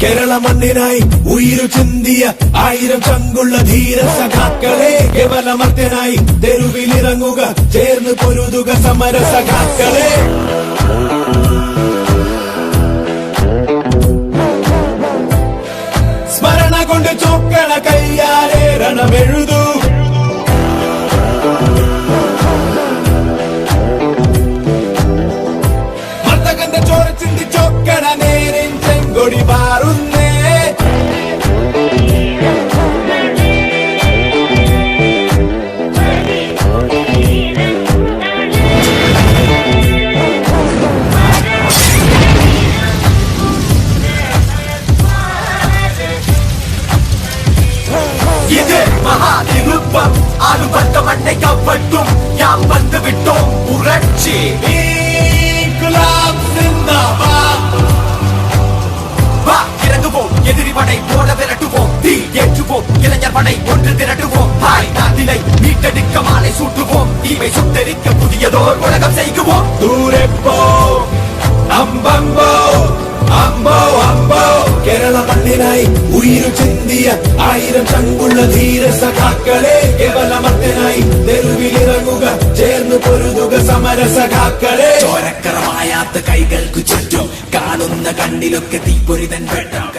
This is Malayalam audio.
കേരള മണ്ണിനായി ഉയിരു ചിന്തിയ 1000 ചങ്കുള്ള ധീര സഖാക്കളെ, കേവലമർത്യനായി തെരുവിലിറങ്ങുക, ചേർന്ന് പൊരുതുക സമര സഖാക്കളെ. സ്മരണ കൊണ്ട് ചോക്കണ കയ്യാലെ രണമെഴുതൂ, മർത്തകന്റെ ചോര ചിന്തി ചോക്കണ നേരിൻ ചെങ്കൊടി പാറുന്നേ. இது மகாதிருப்பம், ஆளுபட்ட மண்ணை கவட்டும், யாம் வந்து விட்டோம் புரட்சி. வா இறங்குவோம், எதிரி படை போட விரட்டுவோம், தீ ஏற்றுவோம், இளைஞர் படை ஒன்று திரட்டுவோம், தாய் நாட்டினை மீட்டெடுக்க மாலை சூட்டுவோம், தீமை சுட்டெரிக்க புதியதோர் உலகம் செய்குவோம். ദൂരെപ്പോ അമ്പമ്പോ അമ്പോ അമ്പോ, കേരള മണ്ണിനായി ഉയിരു ചിന്തിയ 1000 ചങ്കുള്ള ധീര സഖാക്കളെ, കേവലമർത്യനായി തെരുവിലിറങ്ങുക, ചേർന്ന് പൊരുതുക സമര സഖാക്കളെ. ചോരക്കറമായാത്ത കൈകൾക്കു ചുറ്റും കാണുന്ന കണ്ണിലൊക്കെ തീപ്പൊരിതൻ വെട്ടം.